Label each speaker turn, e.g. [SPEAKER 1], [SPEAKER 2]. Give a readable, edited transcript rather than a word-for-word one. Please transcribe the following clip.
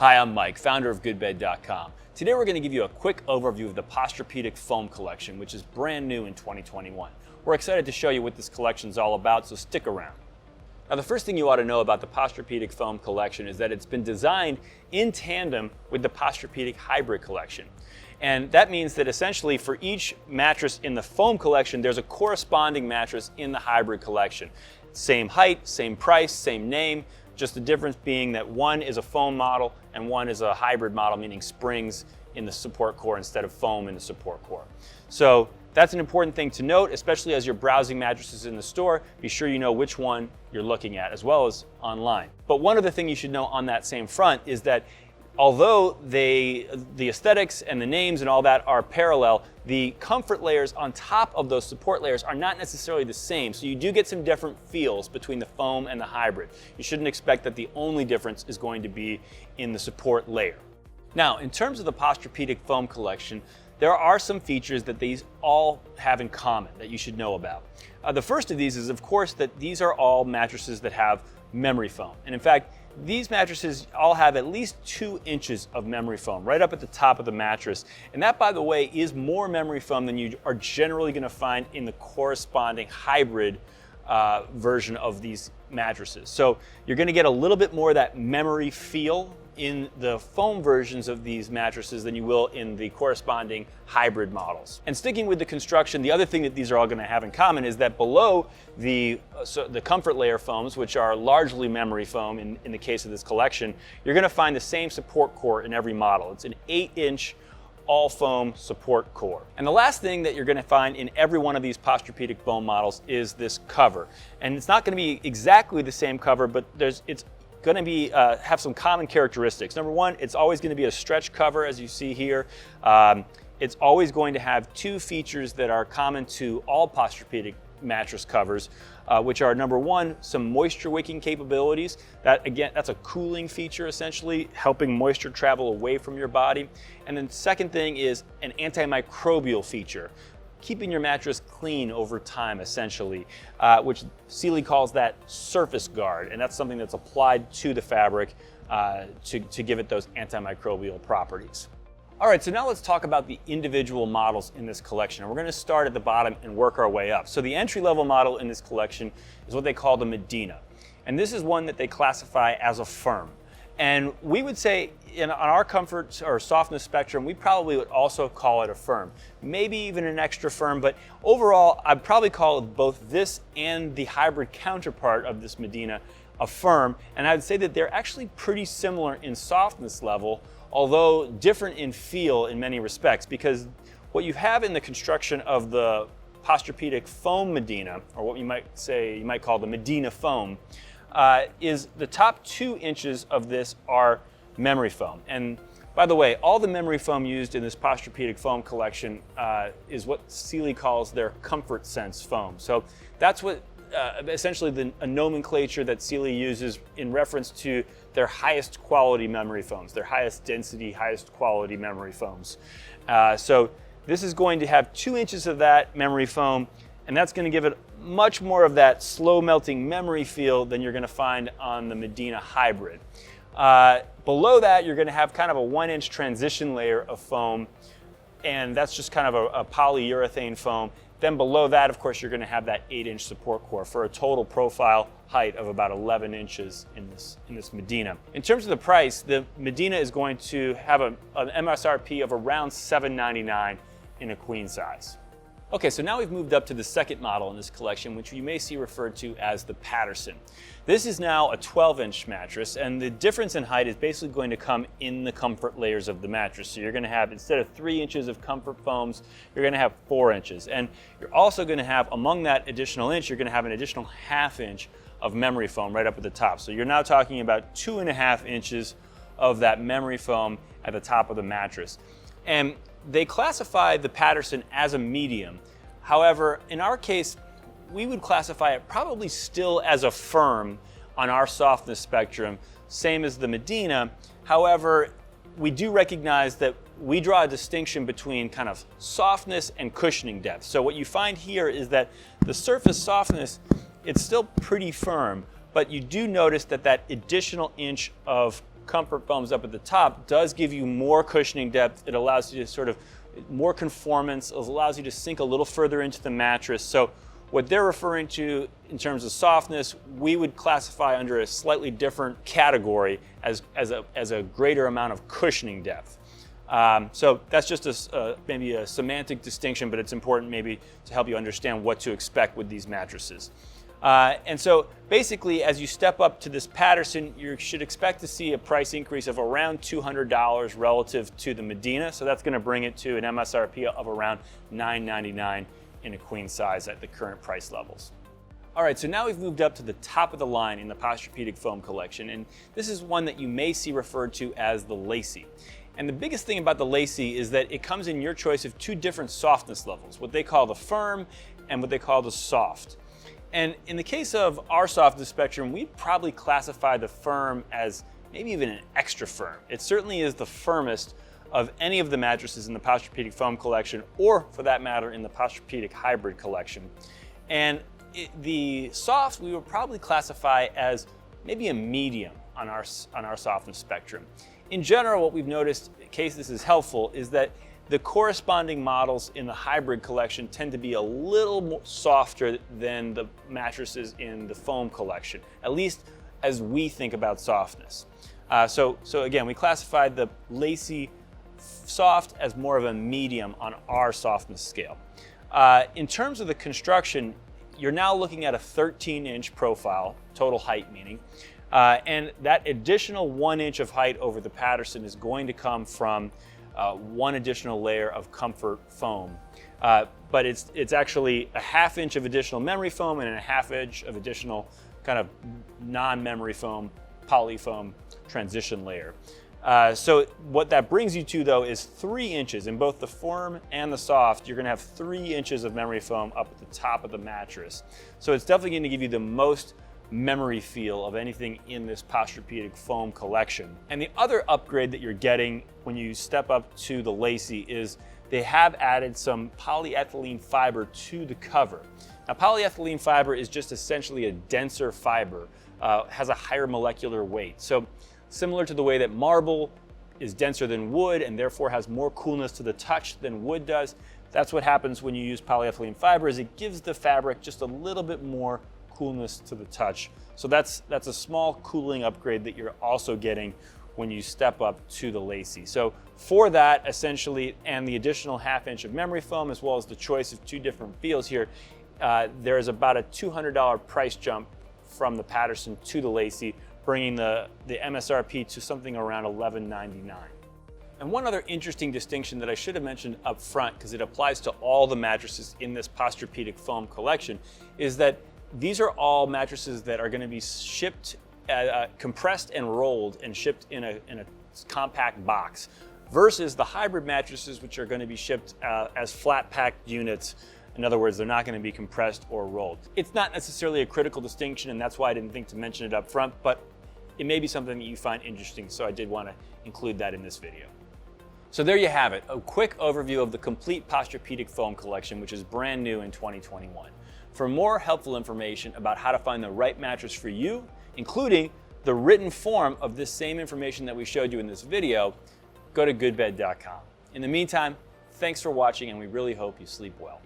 [SPEAKER 1] Hi, I'm Mike, founder of GoodBed.com. Today we're going to give you a quick overview of the Posturepedic Foam collection, which is brand new in 2021. We're excited to show you what this collection is all about, so stick around. Now, the first thing you ought to know about the Posturepedic Foam collection is that it's been designed in tandem with the Posturepedic Hybrid collection. And that means that essentially for each mattress in the foam collection, there's a corresponding mattress in the hybrid collection. Same height, same price, same name, just the difference being that one is a foam model and one is a hybrid model, meaning springs in the support core instead of foam in the support core. So that's an important thing to note, especially as you're browsing mattresses in the store. Be sure you know which one you're looking at, as well as online. But one other thing you should know on that same front is that although the aesthetics and the names and all that are parallel, the comfort layers on top of those support layers are not necessarily the same. So you do get some different feels between the foam and the hybrid. You shouldn't expect that the only difference is going to be in the support layer. Now, in terms of the Posturepedic Foam collection, there are some features that these all have in common that you should know about. The first of these is, of course, that these are all mattresses that have memory foam. And in fact, these mattresses all have at least 2 inches of memory foam right up at the top of the mattress. And that, by the way, is more memory foam than you are generally going to find in the corresponding hybrid version of these mattresses. So you're going to get a little bit more of that memory feel in the foam versions of these mattresses than you will in the corresponding hybrid models. And sticking with the construction, the other thing that these are all going to have in common is that below the comfort layer foams, which are largely memory foam in the case of this collection, you're going to find the same support core in every model. It's an 8-inch all foam support core. And the last thing that you're going to find in every one of these Posturepedic Foam models is this cover. And it's not going to be exactly the same cover, but it's going to be have some common characteristics. Number one, it's always going to be a stretch cover, as you see here. It's always going to have 2 features that are common to all Posturepedic mattress covers, which are, number one, some moisture wicking capabilities. That, again, that's a cooling feature, essentially, helping moisture travel away from your body. And then second thing is an antimicrobial feature, keeping your mattress clean over time, essentially, which Sealy calls that surface guard, and that's something that's applied to the fabric to give it those antimicrobial properties. All right, so now let's talk about the individual models in this collection. We're going to start at the bottom and work our way up. So the entry-level model in this collection is what they call the Medina, and this is one that they classify as a firm. And we would say on our comfort or softness spectrum, we probably would also call it a firm, maybe even an extra firm, but overall, I'd probably call both this and the hybrid counterpart of this Medina a firm. And I'd say that they're actually pretty similar in softness level, although different in feel in many respects, because what you have in the construction of the Posturepedic Foam Medina, or what you might call the Medina Foam, is the top 2 inches of this are memory foam. And by the way, all the memory foam used in this Posturepedic Foam collection is what Sealy calls their Comfort Sense foam. So that's what essentially a nomenclature that Sealy uses in reference to their highest quality memory foams, their highest density, highest quality memory foams. So this is going to have 2 inches of that memory foam, and that's going to give it much more of that slow melting memory feel than you're going to find on the Medina Hybrid. Below that, you're going to have kind of a 1-inch transition layer of foam, and that's just kind of a polyurethane foam. Then below that, of course, you're going to have that 8-inch support core for a total profile height of about 11 inches in this Medina. In terms of the price, the Medina is going to have an MSRP of around $799 in a queen size. Okay, so now we've moved up to the second model in this collection, which you may see referred to as the Paterson. This is now a 12-inch mattress, and the difference in height is basically going to come in the comfort layers of the mattress. So you're going to have, instead of 3 inches of comfort foams, you're going to have 4 inches. And you're also going to have, among that additional inch, you're going to have an additional 1/2 inch of memory foam right up at the top. So you're now talking about 2.5 inches of that memory foam at the top of the mattress. And they classify the Paterson as a medium. However, in our case, we would classify it probably still as a firm on our softness spectrum, same as the Medina. However, we do recognize that we draw a distinction between kind of softness and cushioning depth. So what you find here is that the surface softness, it's still pretty firm, but you do notice that that additional inch of comfort foams up at the top does give you more cushioning depth. It allows you to sort of more conformance, it allows you to sink a little further into the mattress. So what they're referring to in terms of softness, we would classify under a slightly different category as a greater amount of cushioning depth. So that's just maybe a semantic distinction, but it's important maybe to help you understand what to expect with these mattresses. And so basically, as you step up to this Paterson, you should expect to see a price increase of around $200 relative to the Medina. So that's going to bring it to an MSRP of around $999 in a queen size at the current price levels. All right, so now we've moved up to the top of the line in the Posturepedic Foam collection, and this is one that you may see referred to as the Lacey. And the biggest thing about the Lacey is that it comes in your choice of two different softness levels, what they call the firm and what they call the soft. And in the case of our softness spectrum, we'd probably classify the firm as maybe even an extra firm. It certainly is the firmest of any of the mattresses in the Posturepedic Foam collection, or for that matter, in the Posturepedic Hybrid collection. And the soft we would probably classify as maybe a medium on our softness spectrum. In general, what we've noticed, in case this is helpful, is that the corresponding models in the hybrid collection tend to be a little more softer than the mattresses in the foam collection, at least as we think about softness. So again, we classified the Lacey soft as more of a medium on our softness scale. In terms of the construction, you're now looking at a 13-inch profile, total height meaning, and that additional 1 inch of height over the Paterson is going to come from one additional layer of comfort foam. But it's actually a 1/2 inch of additional memory foam and a 1/2 inch of additional kind of non-memory foam, polyfoam transition layer. So what that brings you to, though, is 3 inches in both the firm and the soft. You're going to have 3 inches of memory foam up at the top of the mattress. So it's definitely going to give you the most memory feel of anything in this Posturepedic Foam collection. And the other upgrade that you're getting when you step up to the Lacey is they have added some polyethylene fiber to the cover. Now, polyethylene fiber is just essentially a denser fiber, has a higher molecular weight. So similar to the way that marble is denser than wood and therefore has more coolness to the touch than wood does, that's what happens when you use polyethylene fiber, is it gives the fabric just a little bit more coolness to the touch. So that's a small cooling upgrade that you're also getting when you step up to the Lacey. So for that, essentially, and the additional 1/2 inch of memory foam, as well as the choice of two different feels here, there is about a $200 price jump from the Paterson to the Lacey, bringing the MSRP to something around $1199. And one other interesting distinction that I should have mentioned up front, because it applies to all the mattresses in this Posturepedic Foam collection, is that these are all mattresses that are going to be shipped, compressed and rolled and shipped in a compact box, versus the hybrid mattresses, which are going to be shipped as flat packed units. In other words, they're not going to be compressed or rolled. It's not necessarily a critical distinction, and that's why I didn't think to mention it up front, but it may be something that you find interesting, so I did want to include that in this video. So there you have it, a quick overview of the complete Posturepedic Foam collection, which is brand new in 2021. For more helpful information about how to find the right mattress for you, including the written form of this same information that we showed you in this video, go to GoodBed.com. In the meantime, thanks for watching, and we really hope you sleep well.